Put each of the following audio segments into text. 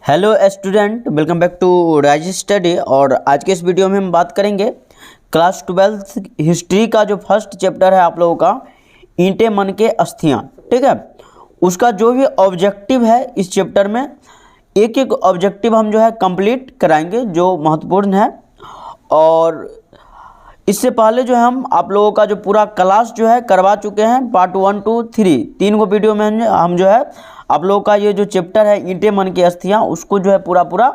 Hello student, welcome back to rise study. और आज के इस वीडियो में हम बात करेंगे क्लास 12th हिस्ट्री का जो फर्स्ट चैप्टर है आप लोगों का, ईंटें मन के अस्थियां। ठीक है, उसका जो भी ऑब्जेक्टिव है इस चैप्टर में एक एक ऑब्जेक्टिव हम जो है कंप्लीट कराएंगे जो महत्वपूर्ण है। और इससे पहले जो है हम आप लोगों का जो पूरा क्लास जो है करवा चुके हैं, पार्ट 1 2 3 तीन गो वीडियो में हम जो है आप लोगों का ये जो चैप्टर है ईंटें मन की अस्थियां उसको जो है पूरा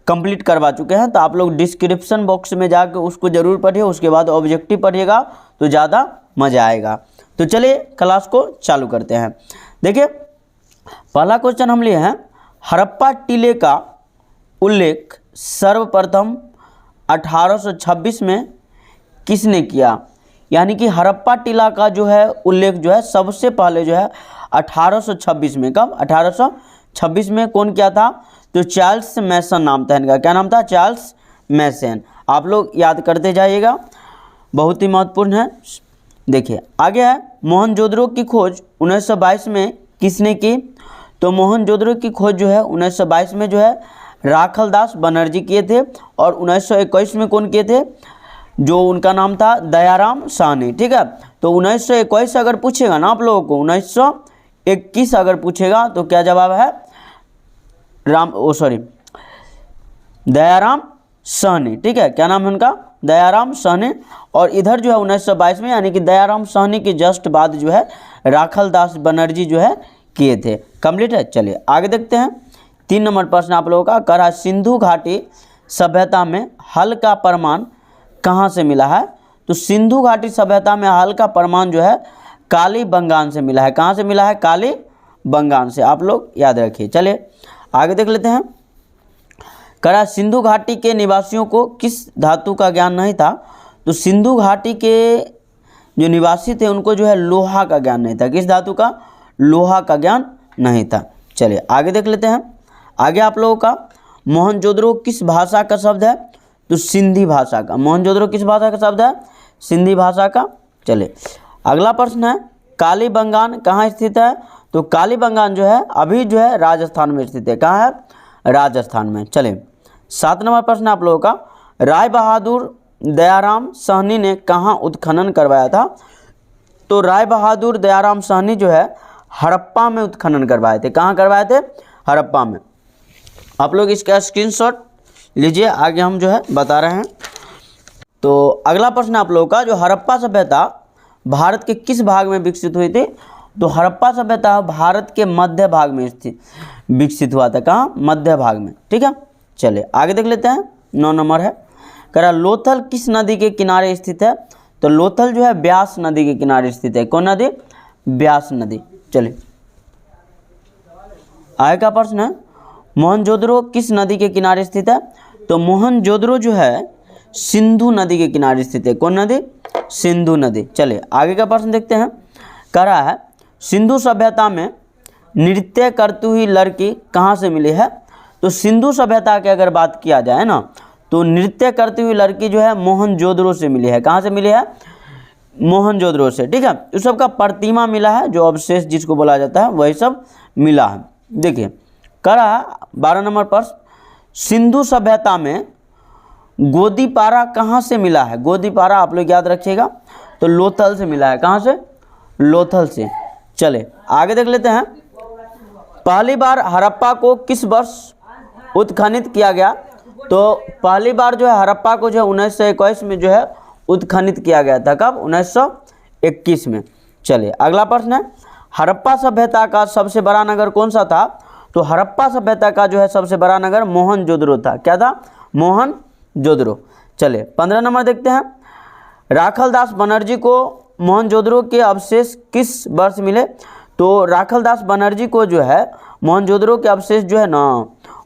कंप्लीट करवा चुके हैं। तो आप लोग डिस्क्रिप्शन बॉक्स में जाकर उसको ज़रूर पढ़िए, उसके बाद ऑब्जेक्टिव पढ़िएगा तो ज़्यादा मज़ा आएगा। तो चलिए क्लास को चालू करते हैं। देखिए, पहला क्वेश्चन हम लिए हैं, हड़प्पा टीले का उल्लेख सर्वप्रथम 1826 में किसने किया? यानी कि हड़प्पा टीला का जो है उल्लेख जो है सबसे पहले जो है 1826 में, कब? 1826 में कौन किया था? तो चार्ल्स मैसन नाम था इनका। क्या नाम था? चार्ल्स मैसन। आप लोग याद करते जाइएगा, बहुत ही महत्वपूर्ण है। देखिए आगे है, मोहनजोदड़ो की खोज 1922 में किसने की? तो मोहनजोदड़ो की खोज जो है 1922 में जो है राखलदास बनर्जी किए थे। और 1921 में कौन किए थे? जो उनका नाम था दयाराम साहनी। ठीक है, तो 1921 अगर पूछेगा ना आप लोगों को, 1921 अगर पूछेगा तो क्या जवाब है? दयाराम साहनी। ठीक है, क्या नाम है उनका? दयाराम साहनी। और इधर जो है 1922 में, यानी कि दयाराम साहनी के जस्ट बाद जो है राखलदास बनर्जी जो है किए थे। कंप्लीट है। चलिए आगे देखते हैं। 3 नंबर प्रश्न आप लोगों का करा, सिंधु घाटी सभ्यता में हल का प्रमाण कहाँ से मिला है? तो सिंधु घाटी सभ्यता में हल का प्रमाण जो है कालीबंगान से मिला है। कहाँ से मिला है? कालीबंगान से। आप लोग याद रखिए। चलिए आगे देख लेते हैं। करा, सिंधु घाटी के निवासियों को किस धातु का ज्ञान नहीं था? तो सिंधु घाटी के जो निवासी थे उनको जो है लोहा का ज्ञान नहीं था। किस धातु का? लोहा का ज्ञान नहीं था। चलिए आगे देख लेते हैं। आगे आप लोगों का, मोहनजोदड़ो किस भाषा का शब्द है? तो सिंधी भाषा का। मोहनजोदड़ो किस भाषा का शब्द है? सिंधी भाषा का। चलिए अगला प्रश्न है, कालीबंगान कहाँ स्थित है? तो कालीबंगान जो है अभी जो है राजस्थान में स्थित है। कहाँ है? राजस्थान में। चलिए 7 नंबर प्रश्न आप लोगों का, राय बहादुर दयाराम साहनी ने कहाँ उत्खनन करवाया था? तो राय बहादुर दयाराम साहनी जो है हड़प्पा में उत्खनन करवाए थे। कहाँ करवाए थे? हड़प्पा में। आप लोग इसका स्क्रीनशॉट लीजिए, आगे हम जो है बता रहे हैं। तो अगला प्रश्न आप लोगों का, जो हड़प्पा सभ्यता भारत के किस भाग में विकसित हुई थी? तो हड़प्पा सभ्यता भारत के मध्य भाग में स्थित विकसित हुआ था। कहाँ? मध्य भाग में। ठीक है, चलिए आगे देख लेते हैं। 9 नंबर है, कह रहा लोथल किस नदी के किनारे स्थित है? तो लोथल जो है ब्यास नदी के किनारे स्थित है। कौन नदी? ब्यास नदी। चलिए आगे का प्रश्न है, मोहनजोदड़ो किस नदी के किनारे स्थित है? तो मोहनजोदड़ो जो है सिंधु नदी के किनारे स्थित है। कौन नदी? सिंधु नदी। चलिए आगे का प्रश्न देखते हैं। कह रहा है, सिंधु सभ्यता में नृत्य करती हुई लड़की कहाँ से मिली है? तो सिंधु सभ्यता की अगर बात किया जाए ना, तो नृत्य करती हुई लड़की जो है मोहनजोदड़ो से मिली है। कहाँ से मिली है? मोहनजोदड़ो से। ठीक है, इस सब का प्रतिमा मिला है, जो अवशेष जिसको बोला जाता है वही सब मिला है। देखिए कह रहा है 12 नंबर प्रश्न, सिंधु सभ्यता में गोदीपारा कहाँ से मिला है? गोदीपारा आप लोग याद रखिएगा, तो लोथल से मिला है। कहाँ से? लोथल से। चले आगे देख लेते हैं। पहली बार हड़प्पा को किस वर्ष उत्खनित किया गया? तो पहली बार जो है हड़प्पा को जो है 1921 में जो है उत्खनित किया गया था। कब? 1921 में। चलिए अगला प्रश्न है, हड़प्पा सभ्यता का सबसे बड़ा नगर कौन सा था? तो हड़प्पा सभ्यता का जो है सबसे बड़ा नगर मोहनजोदड़ो था। क्या था? मोहनजोदड़ो। चलिए 15 नंबर देखते हैं। राखलदास बनर्जी को मोहनजोदड़ो के अवशेष किस वर्ष मिले? तो राखलदास बनर्जी को जो है मोहनजोदड़ो के अवशेष जो है ना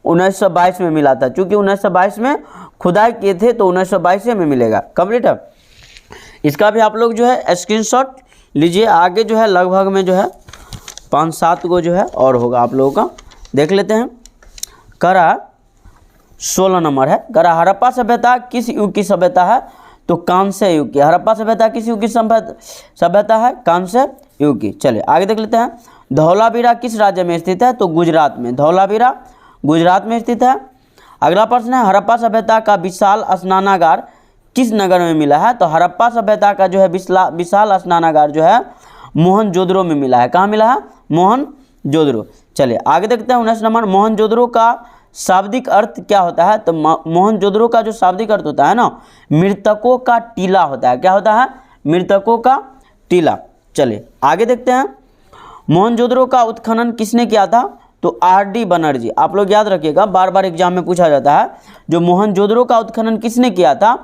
1922 में मिला था। चूँकि 1922 में खुदाई किए थे तो 1922 में मिलेगा। कंप्लीट है। इसका भी आप लोग जो है स्क्रीनशॉट लीजिए, आगे जो है लगभग में जो है 5-7 गो जो है और होगा आप लोगों का। देख लेते हैं। करा 16 नंबर है, करा हड़प्पा सभ्यता किस युग की सभ्यता है? तो कांस्य युग की। हड़प्पा सभ्यता किस युग की सभ्यता है? कांस्य युग की। चलिए आगे देख लेते हैं। धौलावीरा किस राज्य में स्थित है? तो गुजरात में। धौलावीरा गुजरात में स्थित है। अगला प्रश्न है हड़प्पा सभ्यता का विशाल स्नानागार किस नगर में मिला है? तो हड़प्पा सभ्यता का जो है विशाल स्नानागार जो है मोहनजोदड़ो में मिला है। कहाँ मिला है? मोहनजोदड़ो। चलिए आगे देखते हैं 19 नंबर, मोहनजोदड़ो का शाब्दिक अर्थ क्या होता है? तो मोहनजोदड़ो का जो शाब्दिक अर्थ होता है ना, मृतकों का टीला होता है। क्या होता है? मृतकों का टीला। चलिए आगे देखते हैं, मोहनजोदड़ो का उत्खनन किसने किया था? तो आर.डी. बनर्जी। आप लोग याद रखिएगा, बार बार एग्जाम में पूछा जाता है, जो मोहनजोदड़ो का उत्खनन किसने किया था?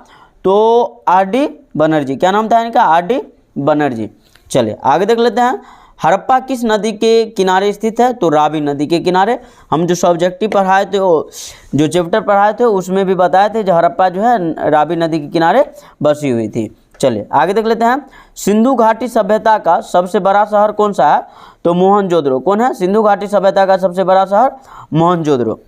तो आर.डी. बनर्जी। क्या नाम था इनका? आर.डी. बनर्जी। चलिए आगे देख लेते हैं, हड़प्पा किस नदी के किनारे स्थित है? तो रावी नदी के किनारे। हम जो सब्जेक्टिव पढ़ाए थे, जो चैप्टर पढ़ाए थे, उसमें भी बताए थे जो हड़प्पा जो है रावी नदी के किनारे बसी हुई थी। चलिए आगे देख लेते हैं, सिंधु घाटी सभ्यता का सबसे बड़ा शहर कौन सा है? तो मोहनजोदड़ो। कौन है? सिंधु घाटी सभ्यता का सबसे बड़ा शहर मोहनजोदड़ो।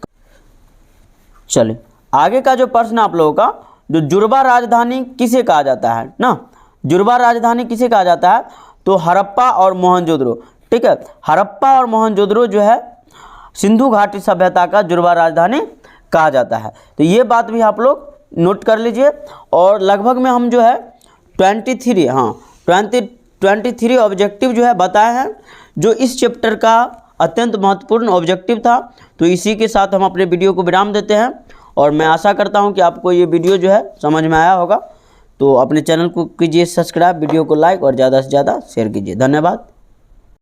चलिए आगे का जो प्रश्न आप लोगों का, जो जुड़वा राजधानी किसे कहा जाता है ना? जुड़वा राजधानी किसे कहा जाता है? तो हड़प्पा और मोहनजोदड़ो। ठीक है, हड़प्पा और मोहनजोदड़ो जो है सिंधु घाटी सभ्यता का जुड़वा राजधानी कहा जाता है। तो ये बात भी आप लोग नोट कर लीजिए। और लगभग में हम जो है 23 ऑब्जेक्टिव जो है बताए हैं, जो इस चैप्टर का अत्यंत महत्वपूर्ण ऑब्जेक्टिव था। तो इसी के साथ हम अपने वीडियो को विराम देते हैं, और मैं आशा करता हूं कि आपको ये वीडियो जो है समझ में आया होगा। तो अपने चैनल को कीजिए सब्सक्राइब, वीडियो को लाइक और ज़्यादा से ज़्यादा शेयर कीजिए। धन्यवाद।